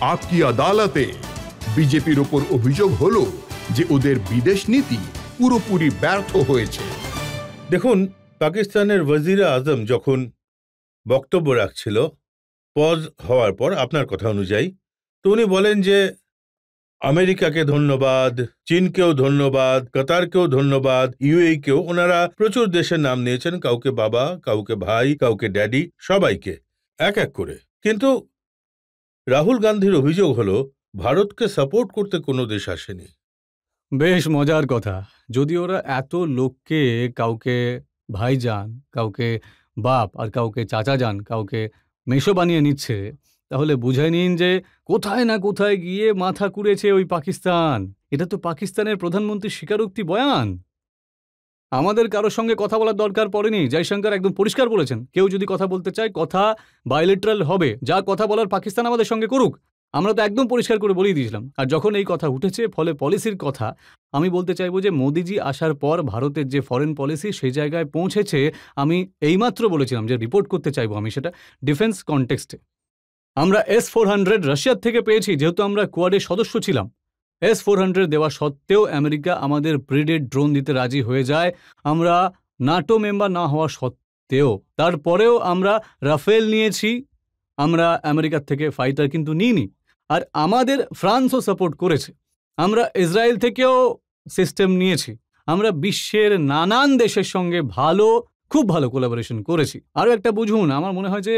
আপকি আদালতে বিজেপির ওপর অভিযোগ হলো যে ওদের বিদেশ নীতি পুরোপুরি ব্যর্থ হয়েছে। দেখুন, পাকিস্তানের ওয়াজির আজম যখন বক্তব্য রাখছিল পজ হওয়ার পর আপনার কথা অনুযায়ী, তো উনি বলেন যে আমেরিকাকে ধন্যবাদ, চীনকেও ধন্যবাদ, কাতারকেও ধন্যবাদ, ইউএইকেও। ওনারা প্রচুর দেশের নাম নিয়েছেন, কাউকে বাবা, কাউকে ভাই, কাউকে ড্যাডি, সবাইকে এক এক করে। কিন্তু রাহুল গান্ধীর অভিযোগ হলো ভারতকে সাপোর্ট করতে কোনো দেশ আসেনি। বেশ মজার কথা। যদি ওরা এত লোককে, কাউকে ভাইজান, কাউকে বাপ, আর কাউকে চাচা যান, কাউকে মেসো বানিয়ে নিচ্ছে, তাহলে বুঝে নিন যে কোথায় না কোথায় গিয়ে মাথা কুড়েছে ওই পাকিস্তান। এটা তো পাকিস্তানের প্রধানমন্ত্রীর স্বীকারোক্তি বয়ান। আমাদের কারোর সঙ্গে কথা বলার দরকার পড়েনি। জয়শঙ্কর একদম পরিষ্কার বলেছেন, কেউ যদি কথা বলতে চায় কথা বায়োলেটারাল হবে, যা কথা বলার পাকিস্তান আমাদের সঙ্গে করুক। আমরা তো একদম পরিষ্কার করে বলেই দিয়েছিলাম। আর যখন এই কথা উঠেছে, ফলে পলিসির কথা, আমি বলতে চাইবো যে মোদিজি আসার পর ভারতের যে ফরেন পলিসি সেই জায়গায় পৌঁছেছে। আমি এইমাত্র বলেছিলাম যে রিপোর্ট করতে চাইবো আমি সেটা ডিফেন্স কনটেক্সটে। আমরা S-400 রাশিয়ার থেকে পেয়েছি, যেহেতু আমরা কোয়াডের সদস্য ছিলাম। S-400 দেওয়া সত্ত্বেও আমেরিকা আমাদের প্রিডেড ড্রোন দিতে রাজি হয়ে যায়। আমরা নাটো মেম্বার না হওয়া সত্ত্বেও, তারপরেও আমরা রাফেল নিয়েছি। আমরা আমেরিকার থেকে ফাইটার কিন্তু নিইনি। আর আমাদের ফ্রান্সও সাপোর্ট করেছে। আমরা ইসরায়েল থেকেও সিস্টেম নিয়েছি। আমরা বিশ্বের নানান দেশের সঙ্গে খুব ভালো কোলাবোরেশন করেছি। আরও একটা বুঝুন, আমার মনে হয় যে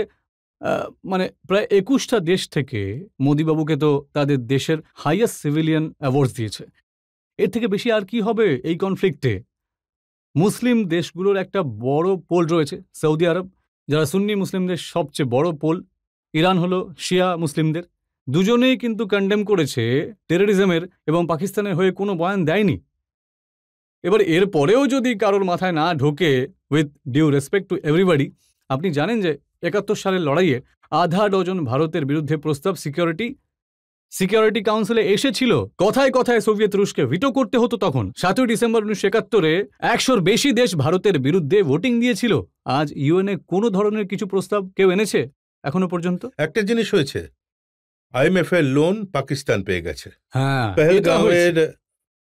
মানে প্রায় 21টা দেশ থেকে মোদিবাবুকে তো তাদের দেশের হাইয়েস্ট সিভিলিয়ান অ্যাওয়ার্ডস দিয়েছে। এর থেকে বেশি আর কি হবে এই কনফ্লিক্টে? মুসলিম দেশগুলোর একটা বড় পোল রয়েছে, সৌদি আরব, যারা সুন্নি মুসলিমদের সবচেয়ে বড় পোল। ইরান হলো শিয়া মুসলিমদের। দুজনেই কিন্তু কন্ডেম করেছে টেররিজমের, এবং পাকিস্তানের হয়ে কোনো বয়ান দেয়নি। এবার এর পরেও যদি কারোর মাথায় না ঢোকে, with due respect to everybody, আপনি জানেন যে 71 সালের লড়াইয়ে আধা ডজন ভারতের বিরুদ্ধে প্রস্তাব সিকিউরিটি কাউন্সিলে এসেছিল। কথায় কথায় সোভিয়েত রুশকে ভিটো করতে হতো তখন। 7ই ডিসেম্বর 1971-এ 100-র বেশি দেশ ভারতের বিরুদ্ধে ভোটিং দিয়েছিল। আজ ইউএনএ কোনো ধরনের কিছু প্রস্তাব কেউ এনেছে এখনো পর্যন্ত? একটা জিনিস হয়েছে, IMF এর লোন পাকিস্তান পেয়ে গেছে। হ্যাঁ, পেহেলগাঁওয়ের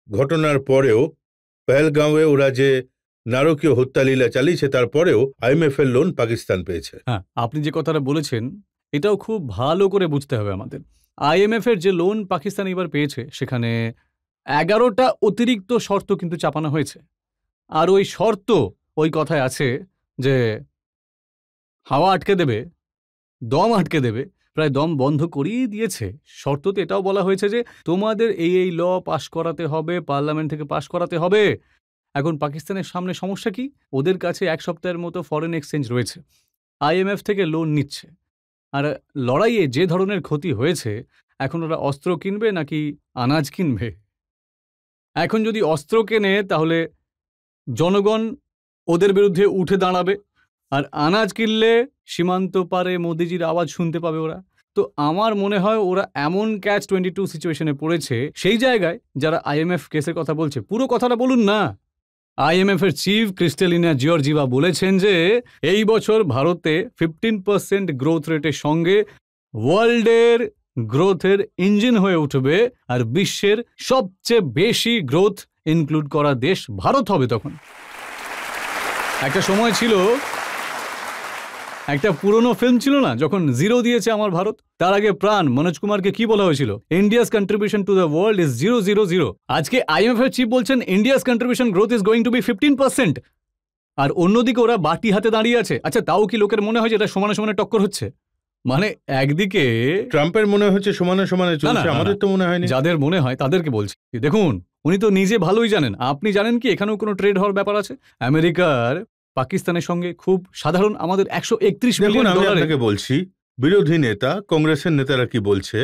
ঘটনার পরেও, পেহেলগাঁওয়ে ওরা যে নারকীয় হত্যালীলা চালিয়েছে, তারপরেও IMF এর লোন পাকিস্তান পেয়েছে। হ্যাঁ, আপনি যে কথাটা বলেছেন এটাও খুব ভালো করে বুঝতে হবে আমাদের। IMF এর যে লোন পাকিস্তান এবার পেয়েছে, সেখানে 11টা অতিরিক্ত শর্ত কিন্তু চাপানো হয়েছে। আর ওই শর্ত, ওই কথায় আছে যে হাওয়া আটকে দেবে, দম আটকে দেবে, প্রায় দম বন্ধ করিয়ে দিয়েছে। শর্ততে এটাও বলা হয়েছে যে তোমাদের এই ল পাশ করাতে হবে, পার্লামেন্ট থেকে পাশ করাতে হবে। এখন পাকিস্তানের সামনে সমস্যা কি? ওদের কাছে 1 সপ্তাহের মতো ফরেন এক্সচেঞ্জ রয়েছে, IMF থেকে লোন নিচ্ছে। আর লড়াইয়ে যে ধরনের ক্ষতি হয়েছে, এখন ওরা অস্ত্র কিনবে নাকি আনাজ কিনবে? এখন যদি অস্ত্র কেনে তাহলে জনগণ ওদের বিরুদ্ধে উঠে দাঁড়াবে, আর আনাজ কিনলে সীমান্ত পারে মোদিজির আওয়াজ শুনতে পাবে ওরা। তো আমার মনে হয় ওরা এমন Catch-22 সিচুয়েশনে পড়েছে। সেই জায়গায় যারা IMF কেসের কথা বলছে, পুরো কথাটা বলুন না। IMF এর চিফ ক্রিস্টালিনা জিওর্জিভা বলেছেন যে এই বছর ভারতে 15% গ্রোথ রেটের সঙ্গে ওয়ার্ল্ডের গ্রোথের ইঞ্জিন হয়ে উঠবে, আর বিশ্বের সবচেয়ে বেশি গ্রোথ ইনক্লুড করা দেশ ভারত হবে তখন। একটা সময় ছিল, একটা পুরনো ফিল্ম ছিল না, যখন জিরো দিয়েছে আমার ভারত, তার আগে প্রাণ মনোজ কুমারকে কি বলা হয়েছিল? India's contribution to the world is 000। আজকে IMF এর চিফ বলছেন India's contribution growth is going to be 15%। আর অন্যদিকে ওরা বাটি হাতে দাঁড়িয়ে আছে। আচ্ছা, তাও কি লোকের মনে হয় যে এটা সমানে সমানে টক্কর হচ্ছে? মানে একদিকে ট্রাম্পের মনে হচ্ছে সমানে সমানে চলছে, আমাদের তো মনে হয়নি। যাদের মনে হয় তাদেরকে বলছি, দেখুন উনি তো নিজে ভালোই জানেন। আপনি জানেন কি এখানেও কোনো ট্রেড হওয়ার ব্যাপার আছে? আমেরিকার পাকিস্তানের সঙ্গে খুব সাধারণ আমাদের 131 মিলিয়ন আমি ডলার। আপনাকে বলছি, বিরোধী নেতা কংগ্রেসের নেতারা কি বলছে?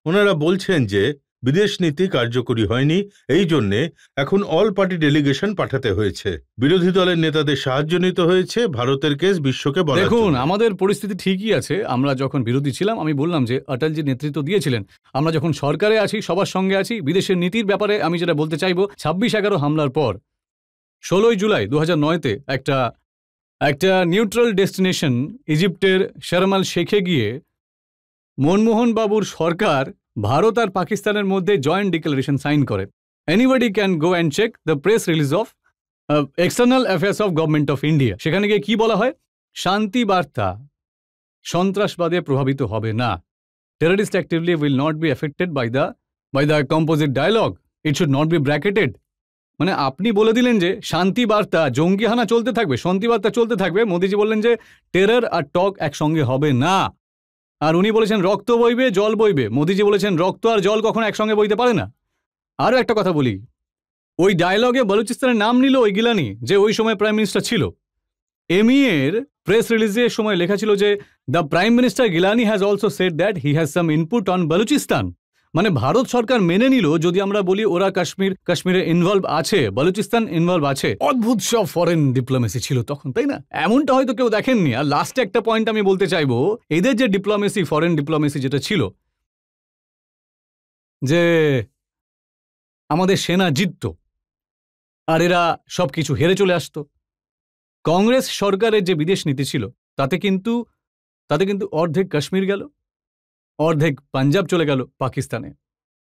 ওনারা বলছেন যে বিদেশ নীতি কার্যকরী হয়নি, এই জন্যে এখন অল পার্টি ডেলিগেশন পাঠাতে হয়েছে। বিরোধী দলের নেতাদের সাহায্য নিতে হয়েছে ভারতের কেস বিশ্বকে বলার জন্য। দেখুন, আমাদের পরিস্থিতি ঠিকই আছে। আমরা যখন বিরোধী ছিলাম, আমি বললাম যে অটলজি নেতৃত্ব দিয়েছিলেন। আমরা যখন সরকারে আছি, সবার সঙ্গে আছি। বিদেশের নীতির ব্যাপারে আমি যেটা বলতে চাইবো, 26/11 হামলার পর 16 জুলাই 2009-তে একটা নিউট্রাল ডেস্টিনেশন ইজিপ্টের শারম আল শেখে গিয়ে মনমোহন বাবুর সরকার ভারত আর পাকিস্তানের মধ্যে জয়েন্ট ডিক্লারেশন সাইন করে। Anybody can go and check the press release of external affairs of government of India. সেখানে গিয়ে কি বলা হয়? শান্তি বার্তা সন্ত্রাসবাদে প্রভাবিত হবে না। Terrorist activity will not be affected by the composite dialogue, it should not be bracketed. মানে আপনি বলে দিলেন যে শান্তি বার্তা, জঙ্গি হানা চলতে থাকবে, শান্তি বার্তা চলতে থাকবে। মোদিজি বললেন যে টেরর আর টক একসঙ্গে হবে না। আর উনি বলেছেন রক্ত বইবে জল বইবে, মোদিজি বলেছেন রক্ত আর জল কখনো একসঙ্গে বইতে পারে না। আরও একটা কথা বলি, ওই ডায়লগে বলুচিস্তানের নাম নিল ওই গিলানি, যে ওই সময় প্রাইম মিনিস্টার ছিল। এমই এর প্রেস রিলিজের সময় লেখা ছিল যে the prime minister Gilani has also said that he has some input on Balochistan. মানে ভারত সরকার মেনে নিল যদি আমরা বলি ওরা কাশ্মীরে ইনভলভ আছে, বলুচিস্তান ইনভলভ আছে। অদ্ভুত সব ফরেন ডিপ্লোমেসি ছিল তখন, তাই না? এমনটা হয়তো কেউ দেখেননি। আর লাস্টে একটা পয়েন্ট আমি বলতে চাইবো, এদের যে ডিপ্লোমেসি, ফরেন ডিপ্লোমেসি যেটা ছিল, যে আমাদের সেনা জিতত আর এরা সবকিছু হেরে চলে আসতো। কংগ্রেস সরকারের যে বিদেশ নীতি ছিল তাতে কিন্তু অর্ধেক কাশ্মীর গেল, অর্ধেক পাঞ্জাব চলে গেল পাকিস্তানে,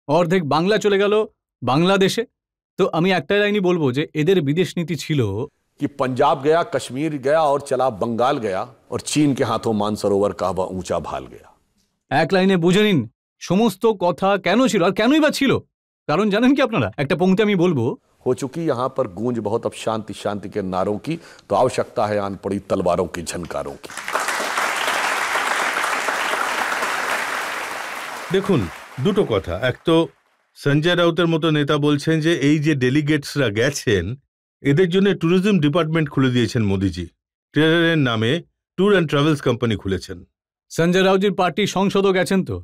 অর্ধেক বাংলা চলে গেল বাংলাদেশে। তো আমি একটাই লাইনই বলবো যে এদের বিদেশ নীতি ছিল कि पंजाब गया, कश्मीर गया और चला बंगाल गया और चीन के हाथों मानसरोवर का ऊंचा भाल गया। এক लाइने বুঝে নিন সমস্ত কথা কেন ছিল আর কেনই বা ছিল। কারণ জানেন কি আপনারা, একটা পংক্তি আমি বলবো, हो चुकी यहाँ पर गूंज बहुत अब शांति शांति के नारों की, तो आवश्यकता है आन पड़ी तलवारों की झनकारों की। দেখুন দুটো কথা, এক তো সঞ্জয় রাউতের মতো নেতা বলছেন যে এই যে ডেলিগেটসরা গেছেন এদের জন্য ট্যুরিজম ডিপার্টমেন্ট খুলে দিয়েছেন মোদিজি, টেররের নামে ট্যুর অ্যান্ড ট্রাভেলস কোম্পানি খুলেছেন। সঞ্জয় রাউজির পার্টি সংসদও গেছেন, তো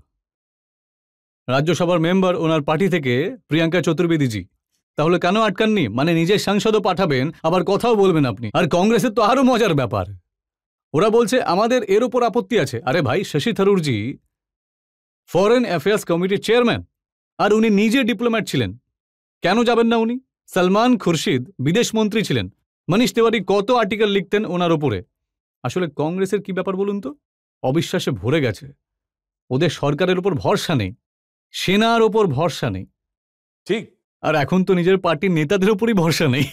রাজ্যসভার মেম্বার ওনার পার্টি থেকে প্রিয়াঙ্কা চতুর্বেদীজি। তাহলে কেন আটকাননি? মানে নিজের সাংসদও পাঠাবেন, আবার কথাও বলবেন আপনি। আর কংগ্রেসের তো আরো মজার ব্যাপার, ওরা বলছে আমাদের এর ওপর আপত্তি আছে। আরে ভাই, শশী থারুরজি ফরেন অ্যাফেয়ার্স কমিটির চেয়ারম্যান, আর উনি নিজে ডিপ্লোম্যাট ছিলেন, কেন যাবেন না উনি? সলমান খুরশিদ বিদেশ মন্ত্রী ছিলেন, মনীষ তিওয়ারি কত আর্টিকেল লিখতেন ওনার ওপরে। আসলে কংগ্রেসের কি ব্যাপার বলুন তো, অবিশ্বাসে ভরে গেছে। ওদের সরকারের ওপর ভরসা নেই, সেনার ওপর ভরসা নেই, ठीक। আর এখন তো নিজের পার্টির নেতাদের উপরই ভরসা নেই।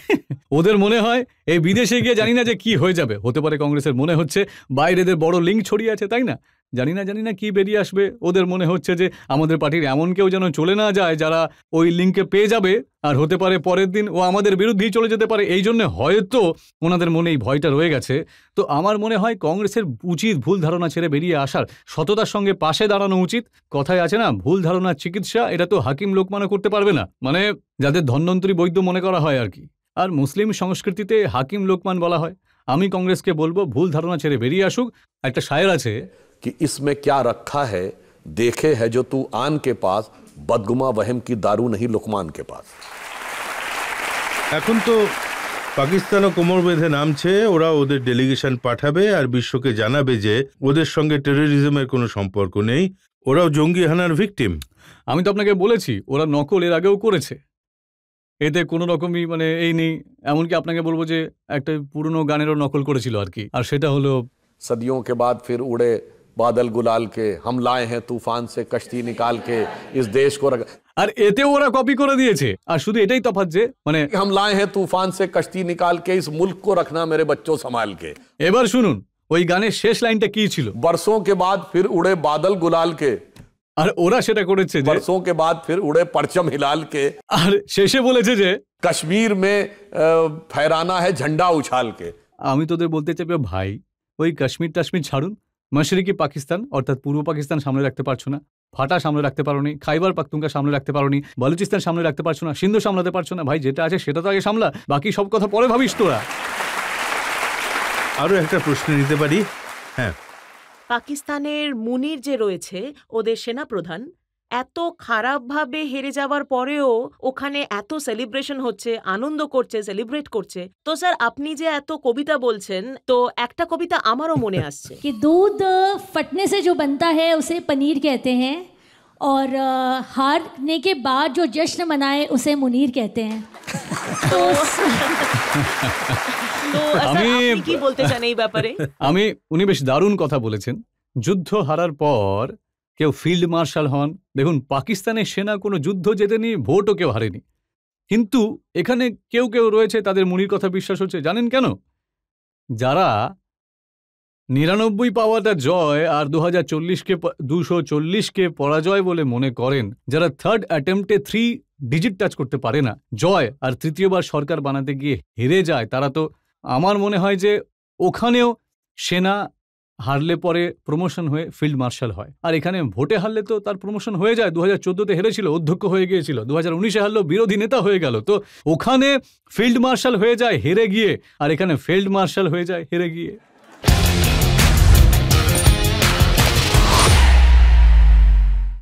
ওদের মনে হয় এই বিদেশে গিয়ে জানি না যে কি হয়ে যাবে। হতে পারে কংগ্রেসের মনে হচ্ছে বাইরেদের বড় লিঙ্ক ছড়িয়ে আছে, তাই না? জানি না কি বেরিয়ে আসবে। ওদের মনে হচ্ছে যে আমাদের পার্টির এমন কেউ যেন চলে না যায় যারা ওই লিঙ্কে পেয়ে যাবে, আর হতে পারে পরের দিন ও আমাদের বিরুদ্ধেই চলে যেতে পারে। এই জন্য হয়তো ওনাদের মনে এই ভয়টা রয়ে গেছে। তো আমার মনে হয় কংগ্রেসের উচিত ভুল ধারণা ছেড়ে বেরিয়ে আসার, সততার সঙ্গে পাশে দাঁড়ানো উচিত। কথায় আছে না, ভুল ধারণার চিকিৎসা, এটা তো হাকিম লোকমানও করতে পারবে না, মানে যাদের ধন্বন্তরী বৈদ্য মনে করা হয় আর কি। আর মুসলিম সংস্কৃতিতে হাকিম লোকমান বলা হয়। আমি কংগ্রেসকে বলবো ভুল ধারণা ছেড়ে বেরিয়ে আসুক। একটা শায়ের আছে कि इसमें क्या रखा है देखे है जो तू आन के पास, बदगुमा वहम की दारू नहीं लुकमान के पास। এখন তো পাকিস্তানও কোমর বেঁধে নামছে, ওরা ওদের ডেলিগেশন পাঠাবে আর বিশ্বকে জানাবে যে ওদের সঙ্গে টেররিজমের কোনো সম্পর্ক নেই, ওরাও জঙ্গি হানার ভিকটিম। আমি তো আপনাকে বলেছি ওরা নকল এর আগেও করেছে, এতে কোনো রকমই মানে এই নেই। এমনকি আপনাকে বলবো যে একটা পুরনো গানেরও নকল করেছিল আর কি, আর সেটা হলো सदियों के बाद फिर उड़े बादल गुलाल के, हम लाए हैं तूफान से कश्ती निकाल के, इस देश को আর এতেও ওরা কপি করে দিয়েছে। আর শুধু এটাই তফাৎ যে মানে हम लाए हैं तूफान से कश्ती निकाल के, इस मुल्क को रखना मेरे बच्चों संभाल के। এবার শুনুন ওই গানের শেষ লাইনটা কি ছিল, बरसों के बाद फिर उड़े बादल गुलाल के, আর ওরা সেটা করেছে যে बरसों के बाद फिर उड़े परचम हिलाल के, আর শেষে বলেছে যে कश्मीर में फहराना है झंडा उछाल के। আমি তোদের বলতে চাইবো ভাই, ওই কাশ্মীর ছাড়ুন, মশরিকি পাকিস্তান অর্থাৎ পূর্ব পাকিস্তান সামনে রাখতে পারছো না, ফাটা সামনে রাখতে পারোনি, খাইবার পাখতুনখা সামনে রাখতে পারোনি, বলুচিস্তান সামনে রাখতে পারছো না, সিন্ধু সামলাতে পারছো না। ভাই যেটা আছে সেটা তো আগে সামলা, বাকি সব কথা পরে ভাবিস তোরা। আরও একটা প্রশ্ন নিতে পারি? হ্যাঁ, পাকিস্তানের মুনির যে রয়েছে ওদের সেনাপ্রধান, এত খারাপভাবে হেরে যাওয়ার পরেও ওখানে এত সেলিব্রেশন হচ্ছে, আনন্দ করছে, সেলিব্রেট করছে। তো স্যার আপনি যে এত কবিতা বলছেন, তো একটা কবিতা আমারও মনে আসছে कि दूध फटने से जो बनता है उसे पनीर कहते हैं, और हारने के बाद जो जश्न मनाए उसे मुनीर कहते हैं। তো স্যার আপনি কি বলতে চান এই ব্যাপারে? উনি বেশ দারুণ কথা বলেছেন। যুদ্ধ হারার পর কেউ ফিল্ড মার্শাল হন। দেখুন, পাকিস্তানের সেনা কোনো যুদ্ধ জেতেনি, ভোটও কেউ হারেনি, কিন্তু এখানে কেউ কেউ রয়েছে তাদের মুনির কথা বিশ্বাস হচ্ছে। জানেন কেন? যারা 99 পাওয়াটা জয় আর 240কে পরাজয় বলে মনে করেন, যারা থার্ড অ্যাটেম্পটে 3 ডিজিট টাচ করতে পারে না, জয় আর তৃতীয়বার সরকার বানাতে গিয়ে হেরে যায়, তারা তো, আমার মনে হয় যে ওখানেও সেনা হারলে পরে প্রমোশন হয়ে ফিল্ড মার্শাল হয়, আর এখানে ভোটে হারলে তো তার প্রমোশন হয়ে যায়। 2014-তে হেরেছিল, অধ্যক্ষ হয়ে গিয়েছিল, 2019-এ হারলো, বিরোধী নেতা হয়ে গেল। তো ওখানে ফিল্ড মার্শাল হয়ে যায় হেরে গিয়ে, আর এখানে ফিল্ড মার্শাল হয়ে যায় হেরে গিয়ে।